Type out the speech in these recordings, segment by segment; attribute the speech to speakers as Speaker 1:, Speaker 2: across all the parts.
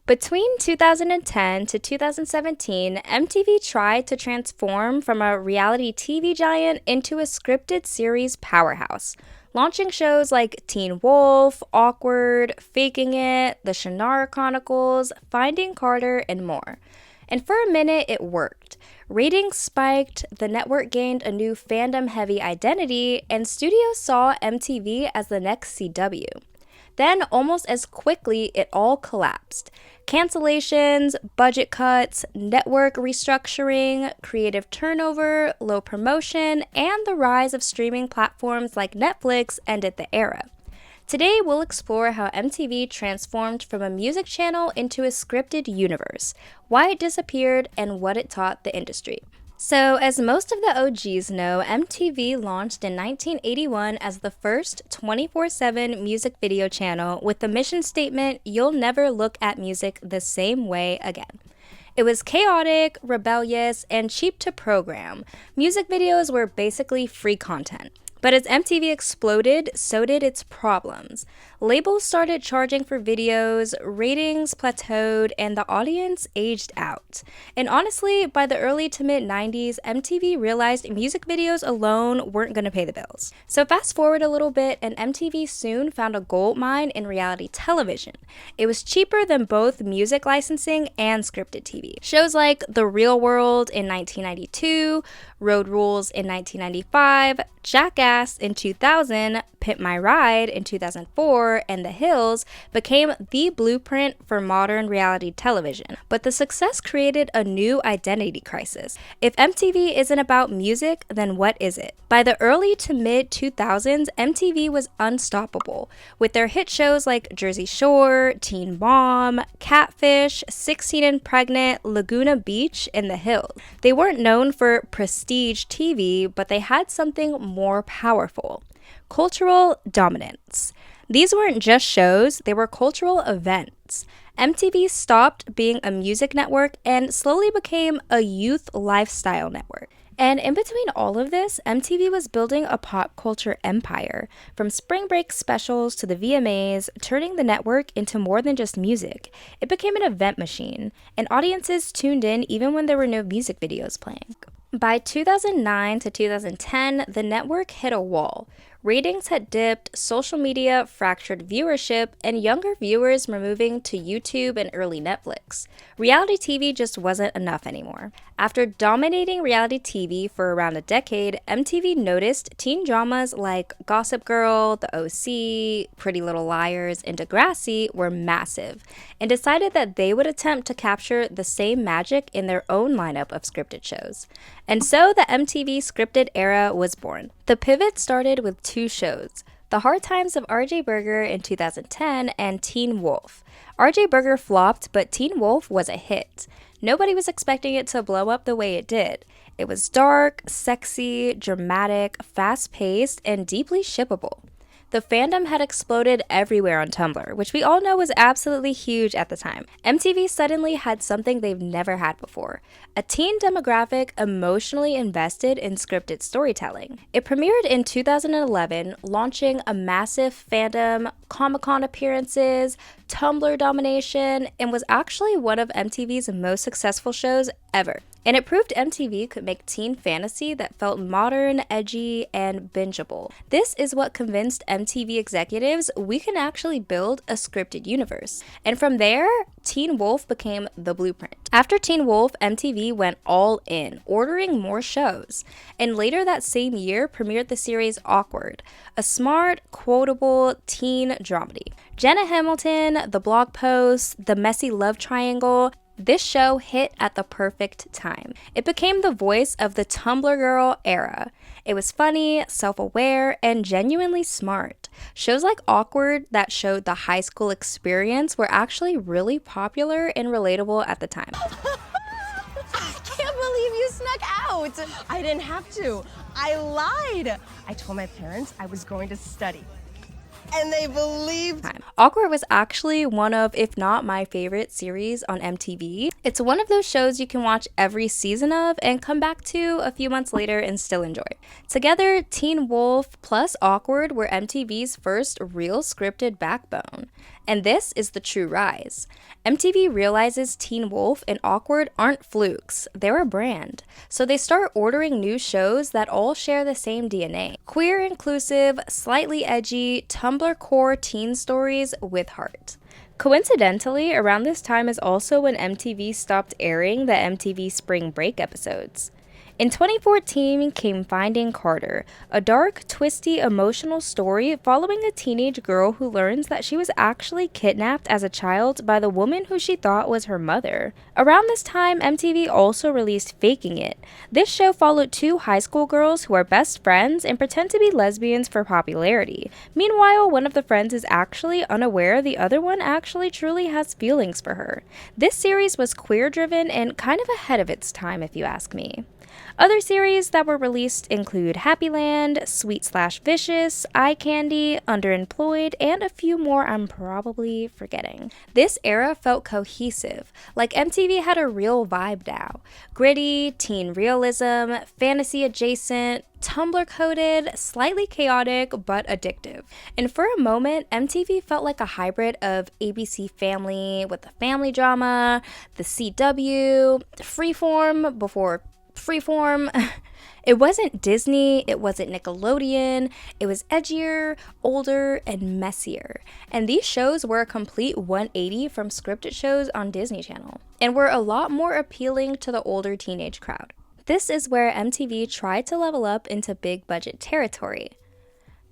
Speaker 1: Between 2010 to 2017, MTV tried to transform from a reality TV giant into a scripted series powerhouse, launching shows like Teen Wolf, Awkward, Faking It, The Shannara Chronicles, Finding Carter, and more. And for a minute, it worked. Ratings spiked, the network gained a new fandom heavy identity, and studios saw MTV as the next CW. Then, almost as quickly, it all collapsed. Cancellations, budget cuts, network restructuring, creative turnover, low promotion, and the rise of streaming platforms like Netflix ended the era. Today, we'll explore how MTV transformed from a music channel into a scripted universe, why it disappeared, and what it taught the industry. So, as most of the OGs know, MTV launched in 1981 as the first 24/7 music video channel with the mission statement, "You'll never look at music the same way again." It was chaotic, rebellious, and cheap to program. Music videos were basically free content. But as MTV exploded, so did its problems. Labels started charging for videos, ratings plateaued, and the audience aged out. And honestly, by the early to mid 90s, MTV realized music videos alone weren't going to pay the bills. So fast forward a little bit, and MTV soon found a gold mine in reality television. It was cheaper than both music licensing and scripted TV. Shows like The Real World in 1992, Road Rules in 1995, Jackass in 2000, Pimp My Ride in 2004, and The Hills became the blueprint for modern reality television. But the success created a new identity crisis. If MTV isn't about music, then what is it? By the early to mid 2000s, MTV was unstoppable, with their hit shows like Jersey Shore, Teen Mom, Catfish, 16 and Pregnant, Laguna Beach, and The Hills. They weren't known for prestige TV, but they had something more powerful: cultural dominance. These weren't just shows, they were cultural events. MTV stopped being a music network and slowly became a youth lifestyle network. And in between all of this, MTV was building a pop culture empire, from spring break specials to the VMAs, turning the network into more than just music. It became an event machine, and audiences tuned in even when there were no music videos playing. By 2009 to 2010, the network hit a wall. Ratings had dipped, social media fractured viewership, and younger viewers were moving to YouTube and early Netflix. Reality TV just wasn't enough anymore. After dominating reality TV for around a decade, MTV noticed teen dramas like Gossip Girl, The OC, Pretty Little Liars, and Degrassi were massive, and decided that they would attempt to capture the same magic in their own lineup of scripted shows. And so the MTV scripted era was born. The pivot started with two shows: The Hard Times of R.J. Berger in 2010 and Teen Wolf. R.J. Berger flopped, but Teen Wolf was a hit. Nobody was expecting it to blow up the way it did. It was dark, sexy, dramatic, fast-paced, and deeply shippable. The fandom had exploded everywhere on Tumblr, which we all know was absolutely huge at the time. MTV suddenly had something they've never had before: a teen demographic emotionally invested in scripted storytelling. It premiered in 2011, launching a massive fandom, Comic-Con appearances, Tumblr domination, and was actually one of MTV's most successful shows ever. And it proved MTV could make teen fantasy that felt modern, edgy, and bingeable. This is what convinced MTV executives we can actually build a scripted universe. And from there, Teen Wolf became the blueprint. After Teen Wolf, MTV went all in, ordering more shows. And later that same year, premiered the series Awkward, a smart, quotable teen dramedy. Jenna Hamilton, the blog posts, the messy love triangle — this show hit at the perfect time. It became the voice of the Tumblr girl era. It was funny, self-aware, and genuinely smart. Shows like Awkward, that showed the high school experience, were actually really popular and relatable at the time.
Speaker 2: I can't believe you snuck out. I didn't have to. I lied. I told my parents I was going to study, and they believed.
Speaker 1: Awkward was actually one of, if not my favorite series on MTV. It's one of those shows you can watch every season of and come back to a few months later and still enjoy. Together, Teen Wolf plus Awkward were MTV's first real scripted backbone. And this is the true rise. MTV realizes Teen Wolf and Awkward aren't flukes, they're a brand. So they start ordering new shows that all share the same DNA. Queer, inclusive, slightly edgy, Tumblr core teen stories with heart. Coincidentally, around this time is also when MTV stopped airing the MTV Spring Break episodes. In 2014 came Finding Carter, a dark, twisty, emotional story following a teenage girl who learns that she was actually kidnapped as a child by the woman who she thought was her mother. Around this time, MTV also released Faking It. This show followed two high school girls who are best friends and pretend to be lesbians for popularity. Meanwhile, one of the friends is actually unaware the other one actually truly has feelings for her. This series was queer-driven and kind of ahead of its time, if you ask me. Other series that were released include Happy Land, Sweet/Vicious, Eye Candy, Underemployed, and a few more I'm probably forgetting. This era felt cohesive, like MTV had a real vibe now. Gritty, teen realism, fantasy adjacent, Tumblr coded, slightly chaotic, but addictive. And for a moment, MTV felt like a hybrid of ABC Family with the family drama, the CW, Freeform before Freeform. It wasn't Disney, it wasn't Nickelodeon, it was edgier, older, and messier. And these shows were a complete 180 from scripted shows on Disney Channel, and were a lot more appealing to the older teenage crowd. This is where MTV tried to level up into big budget territory.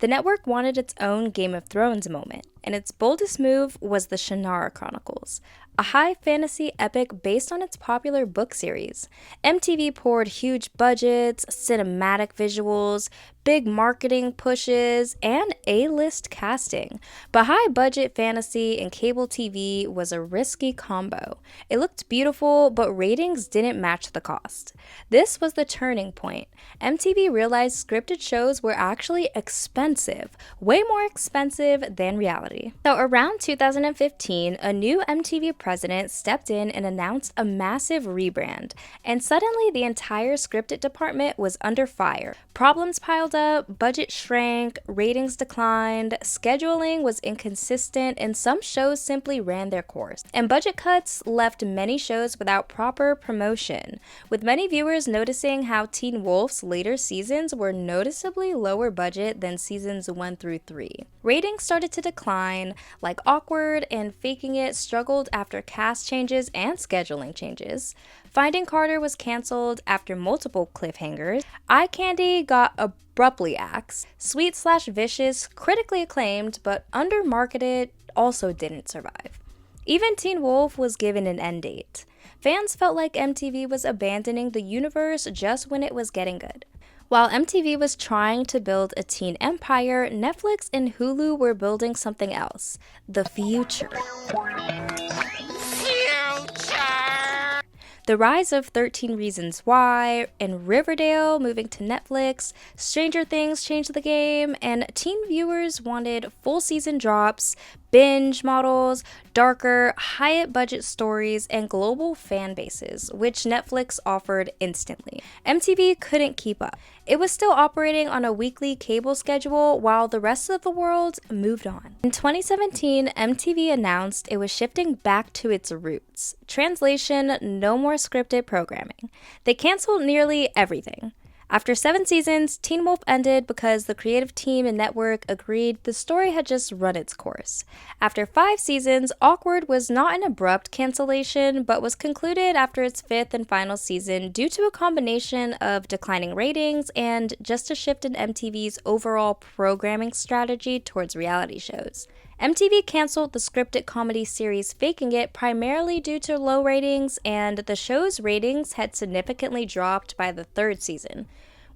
Speaker 1: The network wanted its own Game of Thrones moment, and its boldest move was the Shannara Chronicles, a high fantasy epic based on its popular book series. MTV poured huge budgets, cinematic visuals, big marketing pushes, and A-list casting. But high-budget fantasy and cable TV was a risky combo. It looked beautiful, but ratings didn't match the cost. This was the turning point. MTV realized scripted shows were actually expensive, way more expensive than reality. So around 2015, a new MTV president stepped in and announced a massive rebrand, and suddenly the entire scripted department was under fire. Problems piled up, budget shrank, ratings declined, scheduling was inconsistent, and some shows simply ran their course. And budget cuts left many shows without proper promotion, with many viewers noticing how Teen Wolf's later seasons were noticeably lower budget than seasons 1 through 3. Ratings started to decline, like Awkward and Faking It struggled after cast changes and scheduling changes. Finding Carter was canceled after multiple cliffhangers. Eye Candy got abruptly axed. Sweet/Vicious, critically acclaimed but undermarketed, also didn't survive. Even Teen Wolf was given an end date. Fans felt like MTV was abandoning the universe just when it was getting good. While MTV was trying to build a teen empire, Netflix and Hulu were building something else: the future. The rise of 13 Reasons Why, and Riverdale moving to Netflix, Stranger Things changed the game, and teen viewers wanted full season drops, binge models, darker, high budget stories, and global fan bases, which Netflix offered instantly. MTV couldn't keep up. It was still operating on a weekly cable schedule while the rest of the world moved on. In 2017, MTV announced it was shifting back to its roots. Translation: no more scripted programming. They canceled nearly everything. After 7 seasons, Teen Wolf ended because the creative team and network agreed the story had just run its course. After 5 seasons, Awkward was not an abrupt cancellation, but was concluded after its 5th and final season due to a combination of declining ratings and just a shift in MTV's overall programming strategy towards reality shows. MTV canceled the scripted comedy series Faking It primarily due to low ratings, and the show's ratings had significantly dropped by the 3rd season.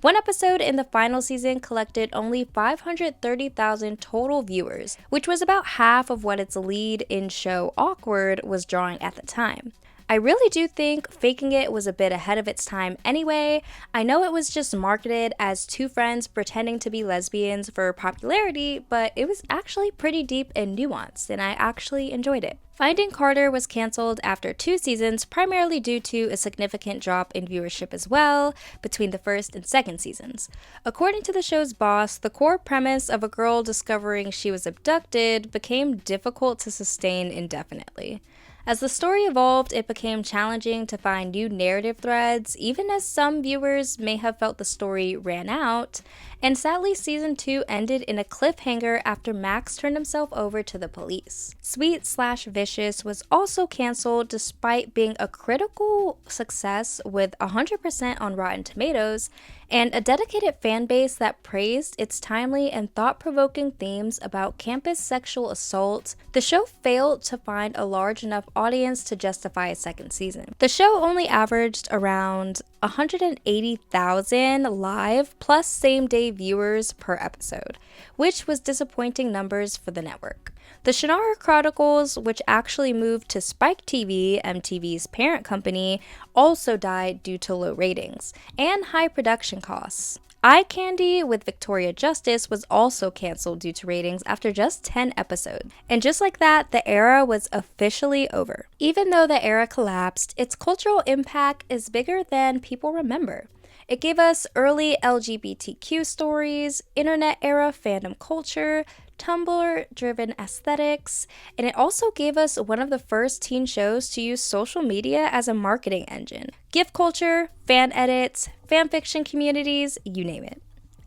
Speaker 1: One episode in the final season collected only 530,000 total viewers, which was about half of what its lead in show Awkward was drawing at the time. I really do think Faking It was a bit ahead of its time anyway. I know it was just marketed as two friends pretending to be lesbians for popularity, but it was actually pretty deep and nuanced, and I actually enjoyed it. Finding Carter was canceled after 2 seasons, primarily due to a significant drop in viewership as well between the first and second seasons. According to the show's boss, the core premise of a girl discovering she was abducted became difficult to sustain indefinitely. As the story evolved, it became challenging to find new narrative threads, even as some viewers may have felt the story ran out, and sadly season 2 ended in a cliffhanger after Max turned himself over to the police. Sweet/Vicious was also canceled despite being a critical success with 100% on Rotten Tomatoes, and a dedicated fan base that praised its timely and thought-provoking themes about campus sexual assault. The show failed to find a large enough audience to justify a second season. The show only averaged around 180,000 live plus same-day viewers per episode, which was disappointing numbers for the network. The Shannara Chronicles, which actually moved to Spike TV, MTV's parent company, also died due to low ratings and high production costs. Eye Candy with Victoria Justice was also canceled due to ratings after just 10 episodes. And just like that, the era was officially over. Even though the era collapsed, its cultural impact is bigger than people remember. It gave us early LGBTQ stories, internet-era fandom culture, Tumblr-driven aesthetics, and it also gave us one of the first teen shows to use social media as a marketing engine. GIF culture, fan edits, fanfiction communities, you name it.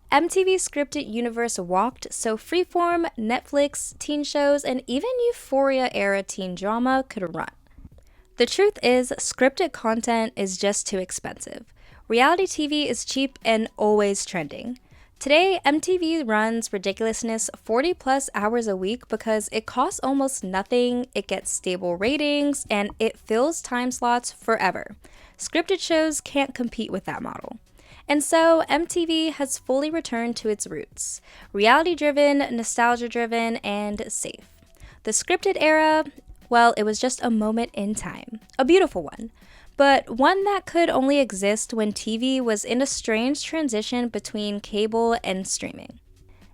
Speaker 1: MTV's scripted universe walked so Freeform, Netflix, teen shows, and even Euphoria-era teen drama could run. The truth is, scripted content is just too expensive. Reality TV is cheap and always trending. Today, MTV runs ridiculousness 40 plus hours a week because it costs almost nothing, it gets stable ratings, and it fills time slots forever. Scripted shows can't compete with that model. And so, MTV has fully returned to its roots. Reality-driven, nostalgia-driven, and safe. The scripted era, well, it was just a moment in time. A beautiful one. But one that could only exist when TV was in a strange transition between cable and streaming.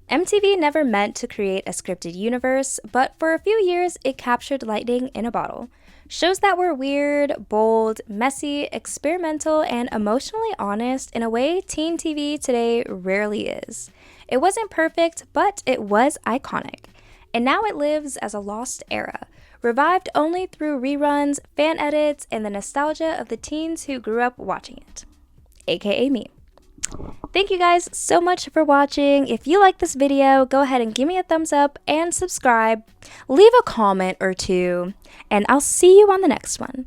Speaker 1: MTV never meant to create a scripted universe, but for a few years it captured lightning in a bottle. Shows that were weird, bold, messy, experimental, and emotionally honest in a way teen TV today rarely is. It wasn't perfect, but it was iconic. And now it lives as a lost era, revived only through reruns, fan edits, and the nostalgia of the teens who grew up watching it, aka me. Thank you guys so much for watching. If you like this video, go ahead and give me a thumbs up and subscribe. Leave a comment or two, and I'll see you on the next one.